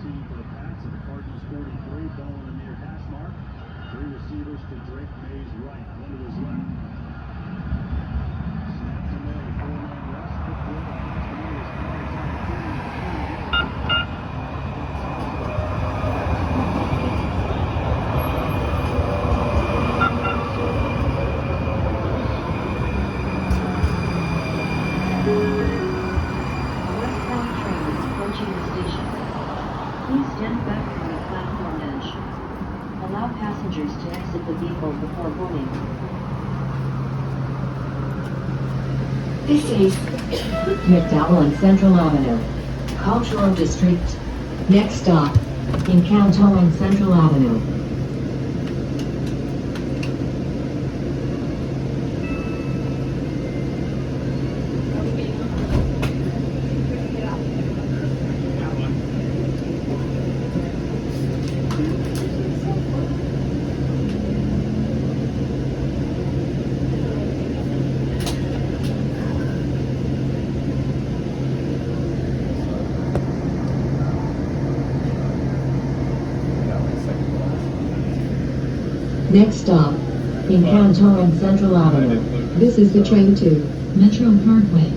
17 for the Pats, and the Cardinals 43, ball in the near hash mark. Three receivers to Drake Mays right, one to his left. Snap to May, four-man rush, quick throw across the middle, his colleagues have a 30 station. Please stand back from the platform edge. Allow passengers to exit the vehicle before boarding. This is McDowell and Central Avenue, Cultural District. Next stop, Encanto and Central Avenue. Next stop, Encanto and Central Avenue. This is the train to Metro Parkway.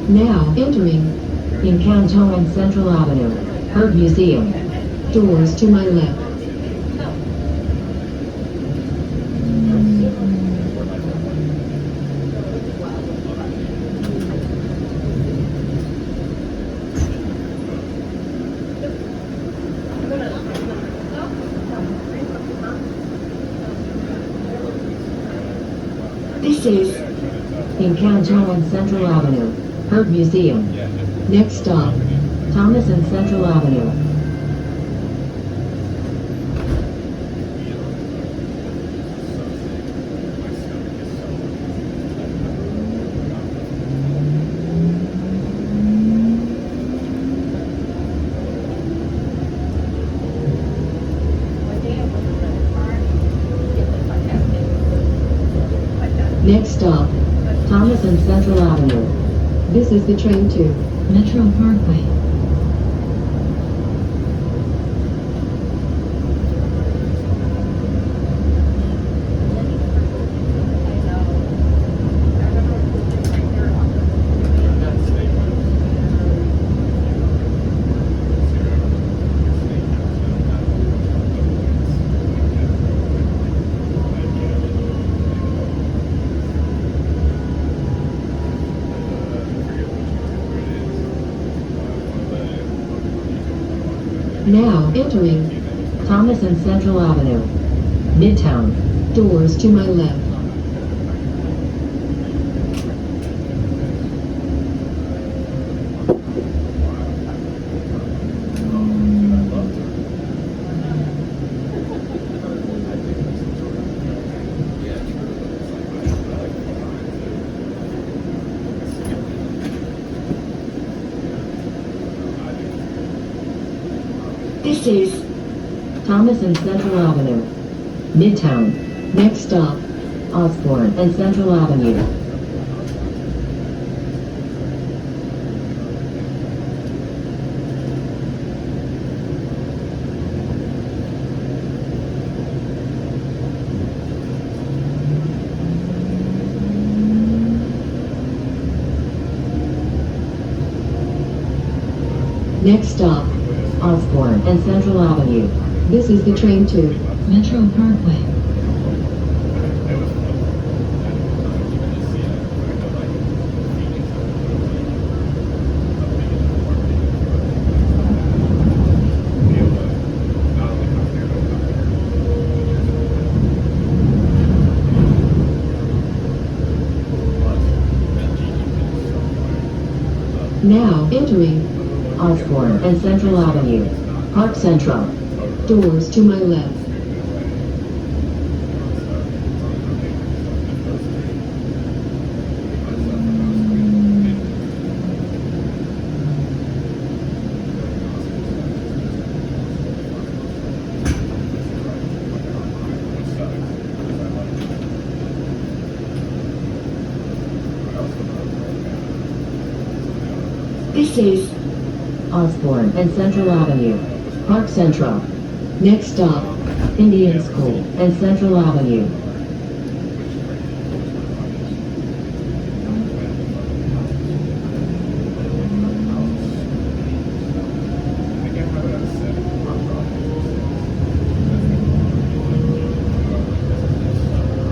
Now entering Encanto and Central Avenue, Herb Museum. Doors to my left. This is Encanto and Central Avenue, Herb Museum. Next stop, Thomas and Central Avenue. Next stop, Thomas and Central Avenue. This is the train to Metro Parkway. Now entering Thomas and Central Avenue, Midtown. Doors to my left. This is Thomas and Central Avenue, Midtown. Next stop, Osborne and Central Avenue. Next stop, Osborne and Central Avenue. This is the train to Metro Parkway. Now entering Osborne and Central Avenue, Park Central. Doors to my left. This is Osborne and Central Avenue, Park Central. Next stop, Indian School and Central Avenue.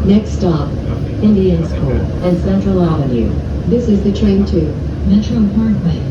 Next stop, Indian School and Central Avenue. This is the train to Metro Parkway.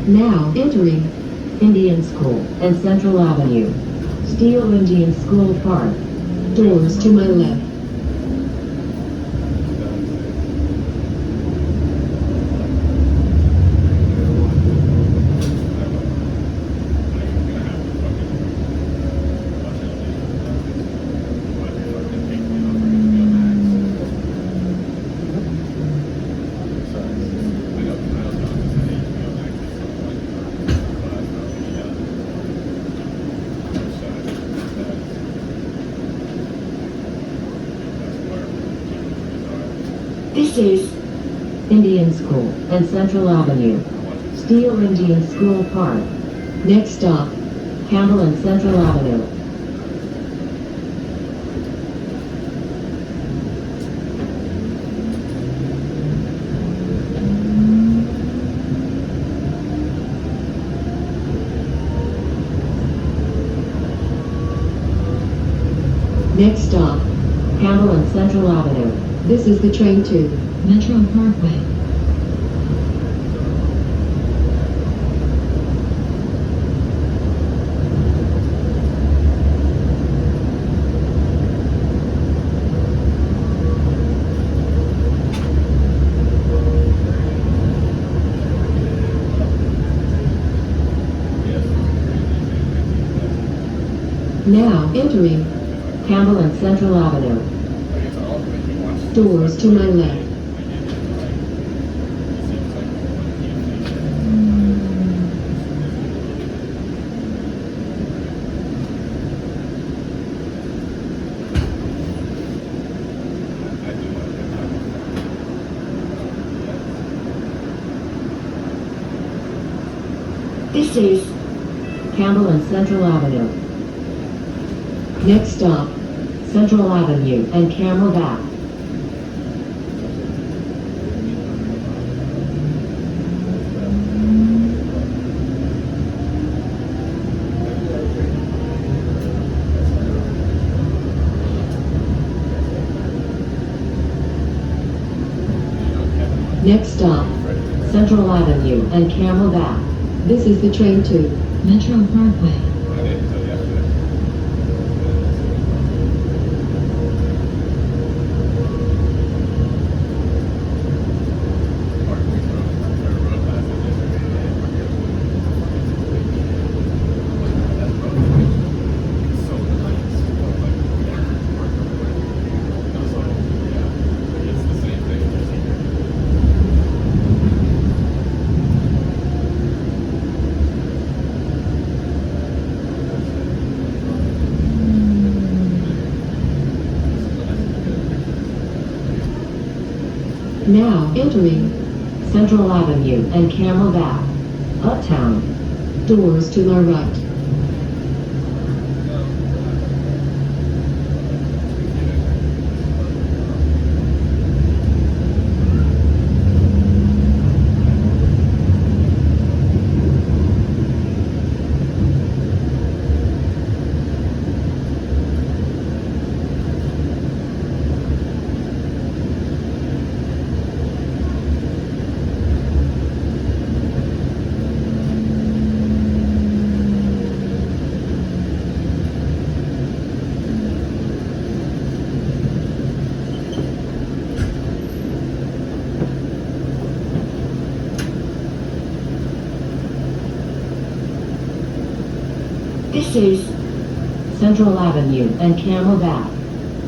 Now entering Indian School and Central Avenue. Steel Indian School Park. Doors to my left. This is Indian School and Central Avenue. Steel Indian School Park. Next stop, Campbell and Central Avenue. Next stop, Campbell and Central Avenue. This is the train to Metro Parkway. Now entering Campbell and Central Avenue. Doors to my left. This is Campbell and Central Avenue. Next stop, Central Avenue and Camel Gap. Next stop, Central Avenue and Camelback. This is the train to Metro Parkway. I didn't until yesterday. Park Week Road, or road pass is yesterday, and Park Hill. That road, it's so nice. Park everywhere. I was like, yeah, it's the same thing, just here. Now entering Central Avenue and Camelback. Uptown. Doors to my right. This is Central Avenue and Camelback.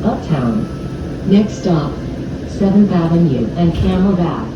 Uptown. Next stop, 7th Avenue and Camelback.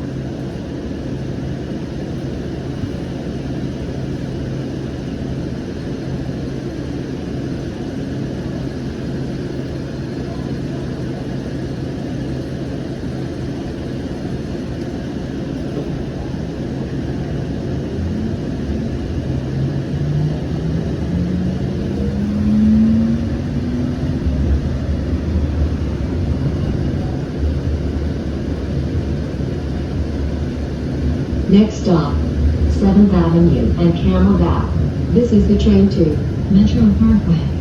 Next stop, 7th Avenue and Camelback. This is the train to Metro Parkway.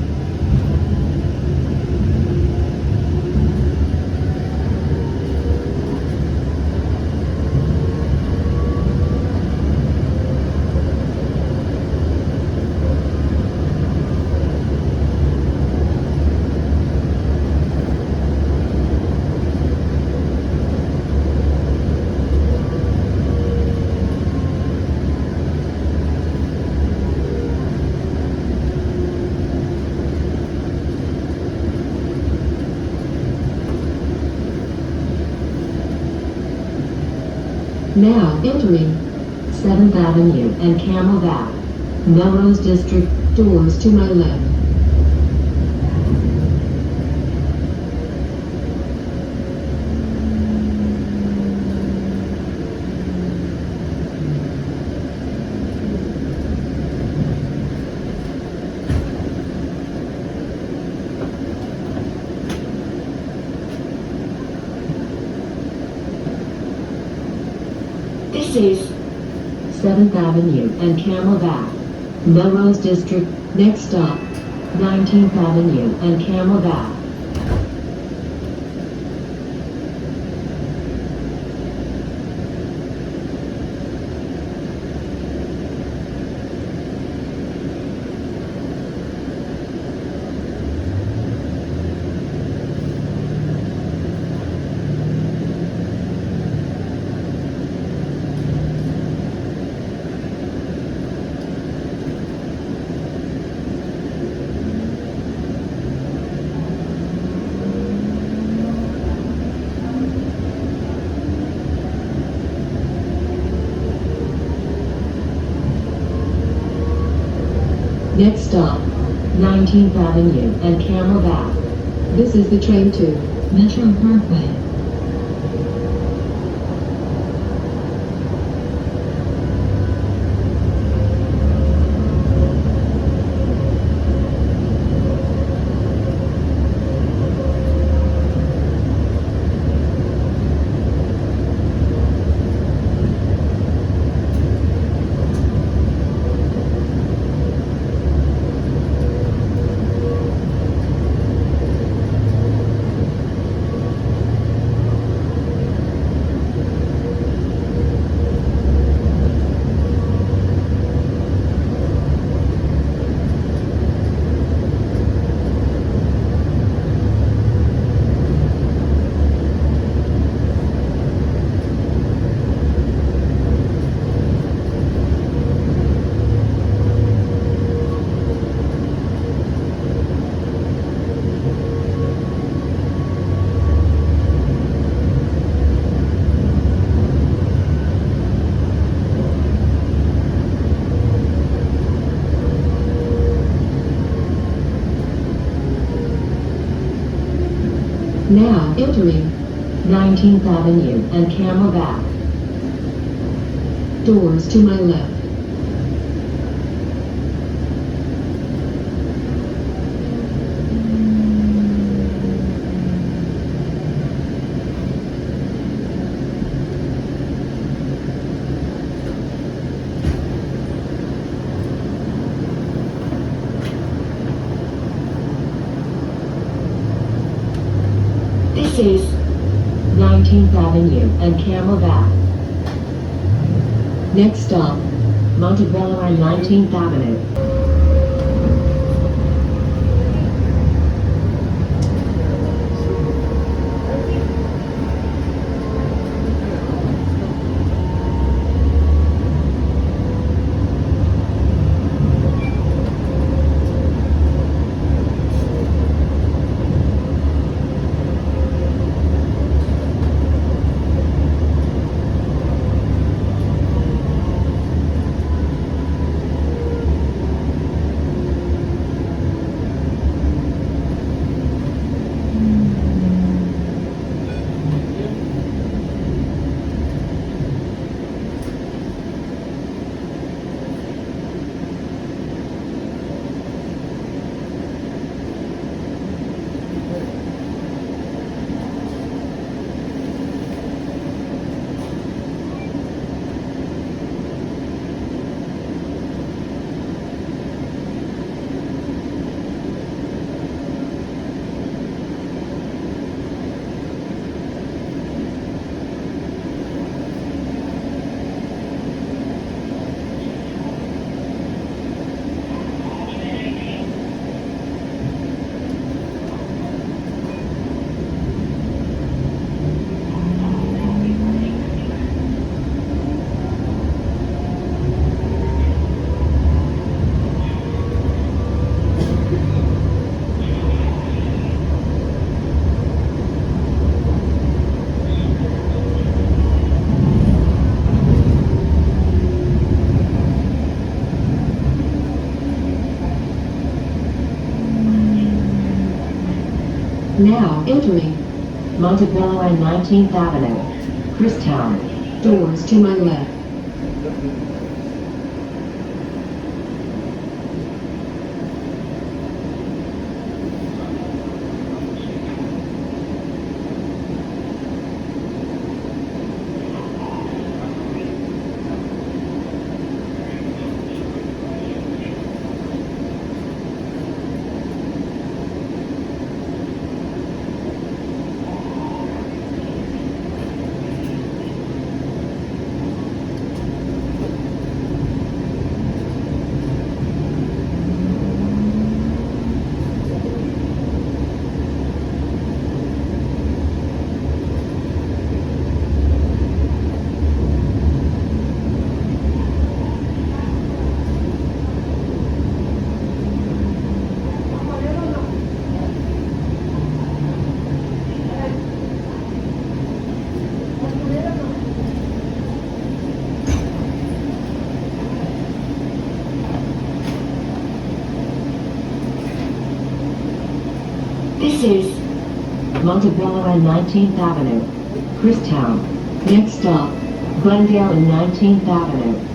Now entering 7th Avenue and Camelback. Melrose District, doors to my left. This is 7th Avenue and Camelback. Melrose District, next stop, 19th Avenue and Camelback. Next stop, 19th Avenue and Camelback. This is the train to Metro Parkway. Now entering 19th Avenue and Camelback. Doors to my left. This is 19th Avenue and Camelback. Next stop, Montebello and 19th Avenue. Now entering Montebello and 19th Avenue, Christown. Doors to my left. This is Montebello and 19th Avenue, Christown. Next stop, Glendale and 19th Avenue.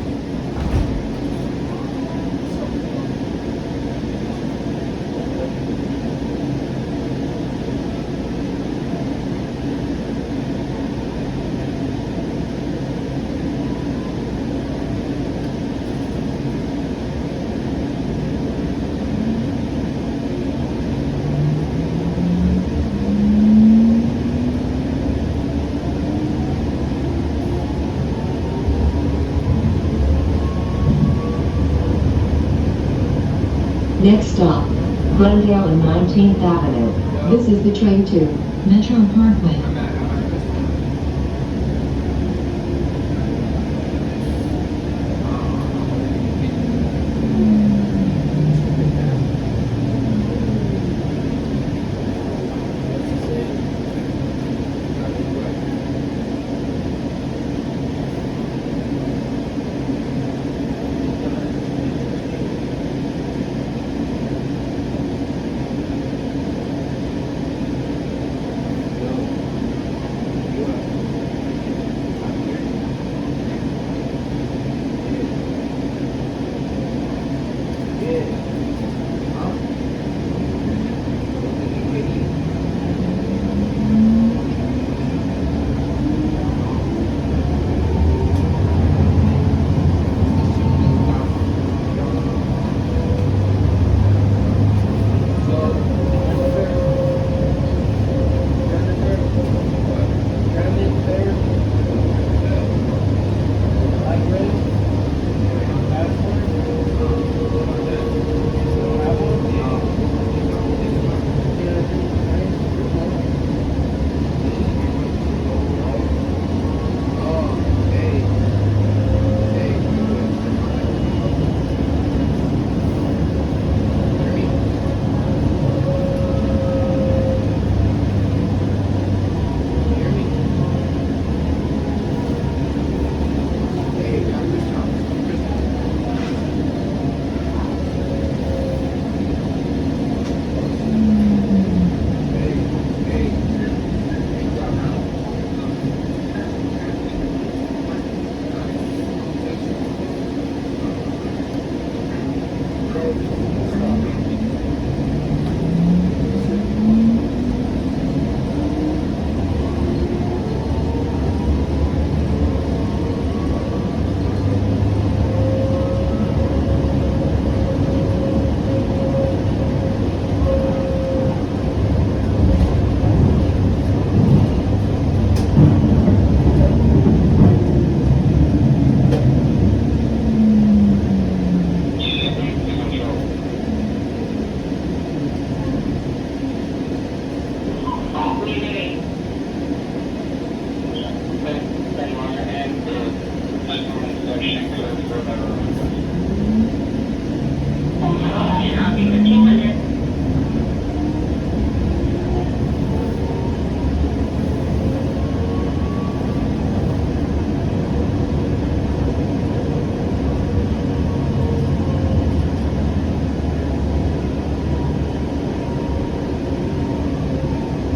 Next stop, Glendale and 19th Avenue. This is the train to Metro Parkway.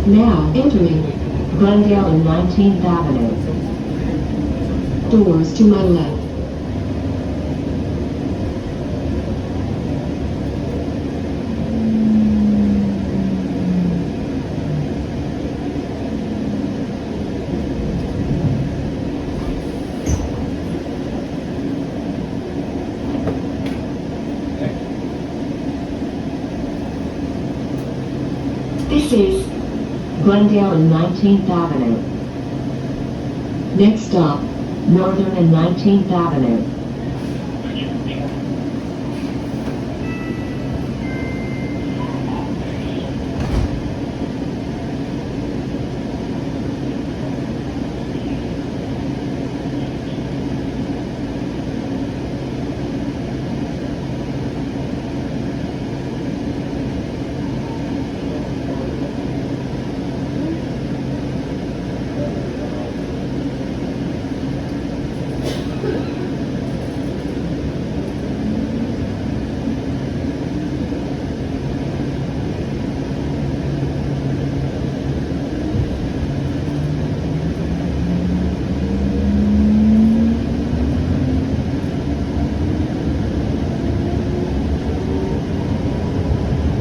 Now entering Glendale and 19th Avenue. Doors to my left. This is Glendale and 19th Avenue. Next stop, Northern and 19th Avenue.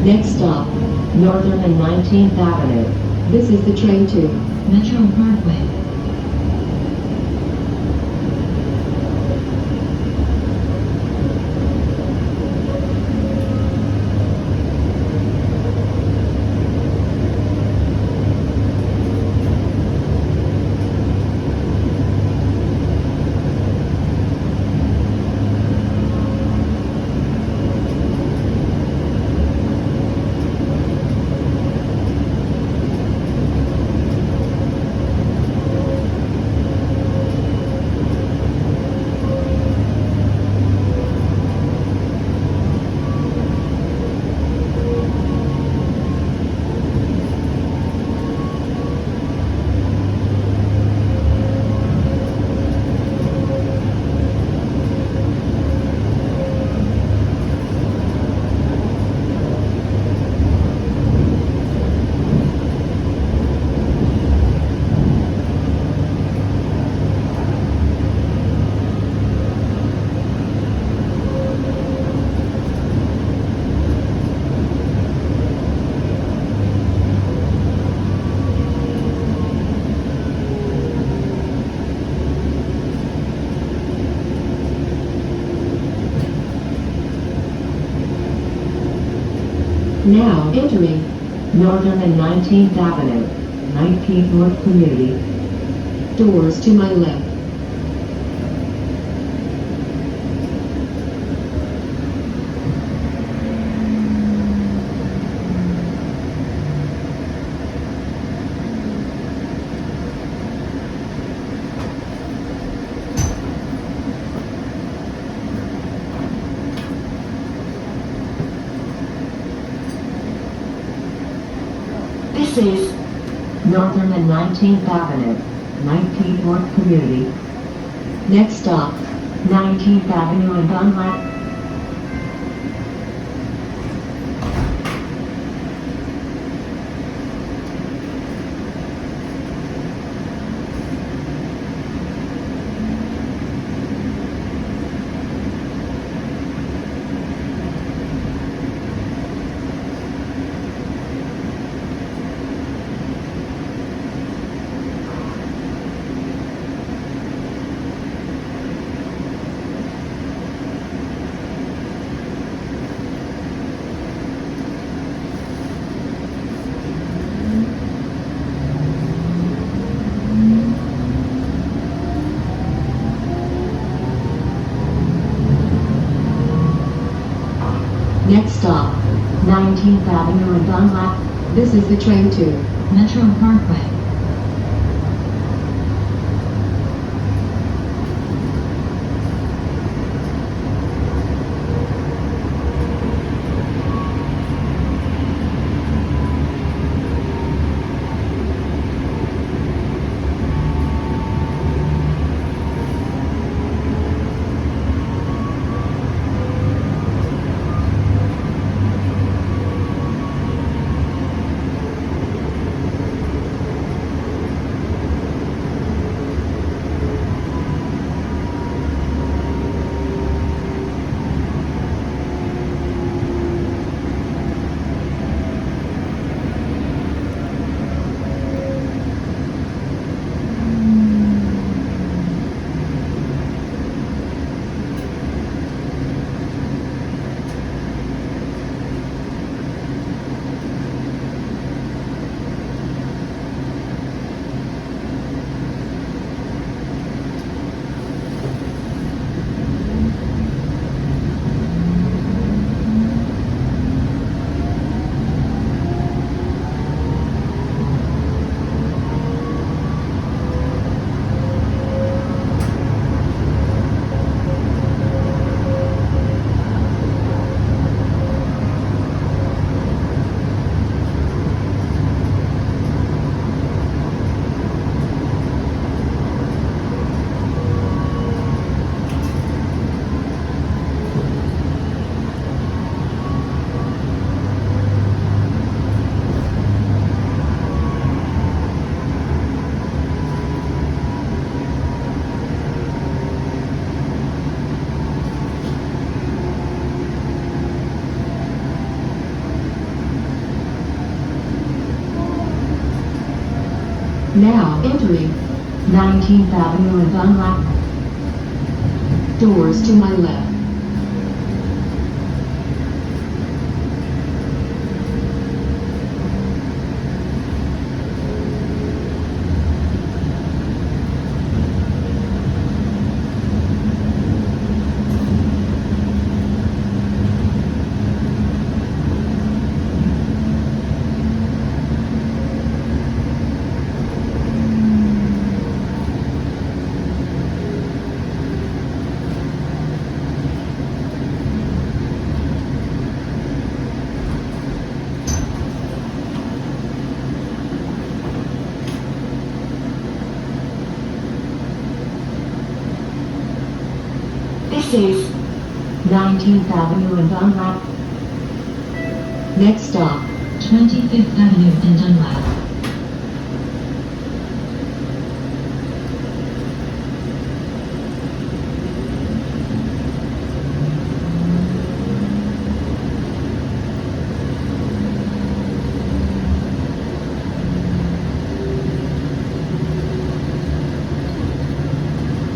Next stop, Northern and 19th Avenue. This is the train to Metro Parkway. Now entering Northern and 19th Avenue, 19th North Community. Doors to my left. This is Northern and 19th Avenue, 19th North Community. Next stop, 19th Avenue and Dunlap. Next stop, 19th Avenue and Dunlap. This is the train to Metro Parkway. Now entering 19th Avenue and Dunlap. Doors to my left. This is 19th Avenue and Dunlap. Next stop, 25th Avenue and Dunlap.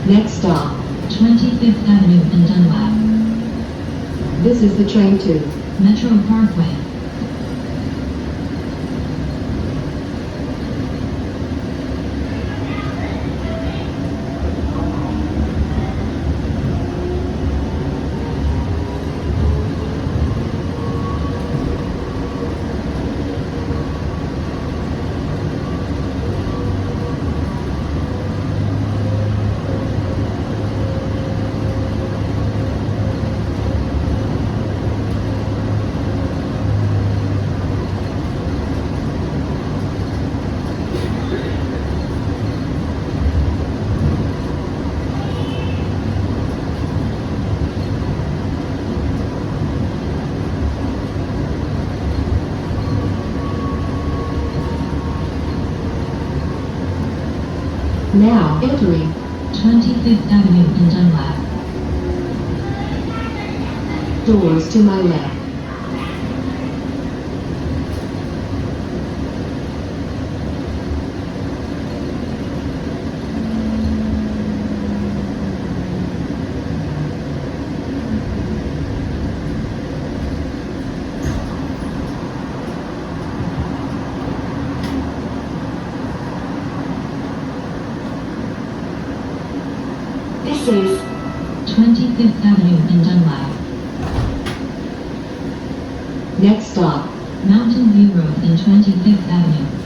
Next stop, 25th Avenue and Dunlap. This is the train to Metro Parkway. Now entering 25th Avenue and Dunlap. Doors to my left. This is 25th Avenue and Dunlap. Next stop, Mountain View Road and 25th Avenue.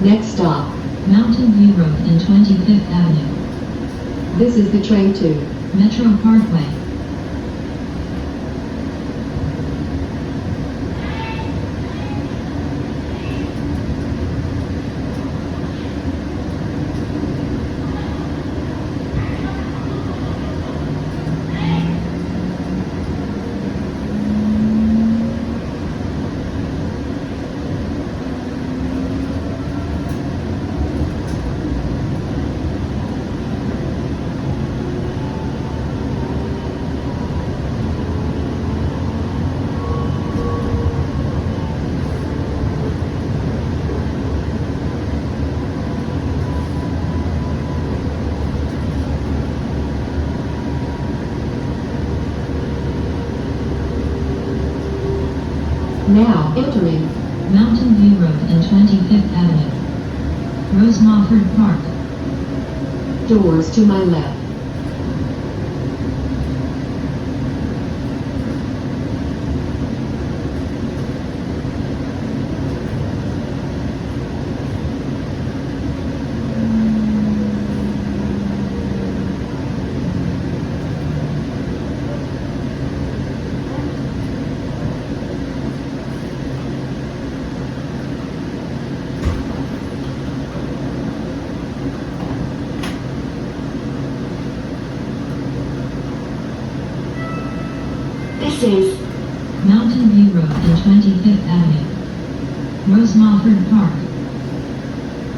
next stop. Mountain View Road and 25th Avenue. This is the train to Metro Parkway. now entering Mountain View Road and 25th Avenue. Rosemawford Park. doors to my left. This is Mountain View Road and 25th Avenue. Rosemawford Park.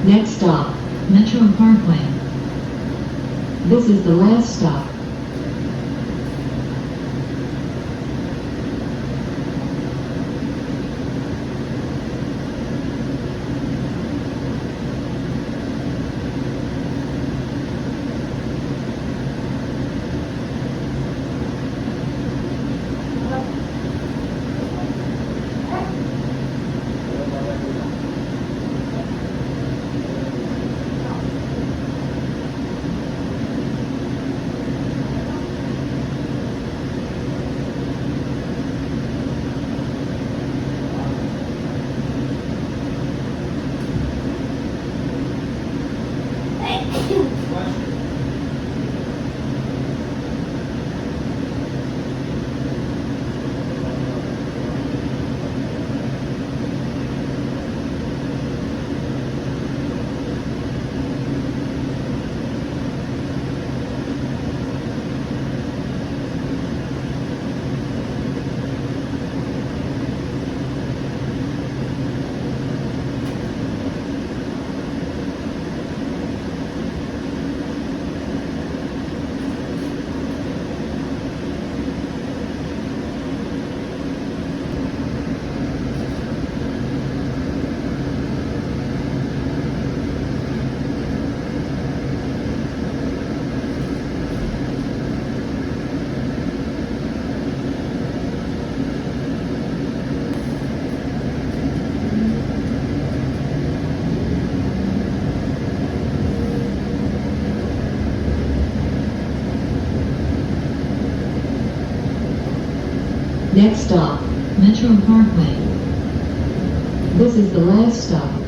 next stop. Metro Parkway. This is the last stop. Next stop. Metro Parkway. This is the last stop.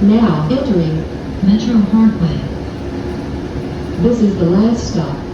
now entering. Metro Parkway. This is the last stop.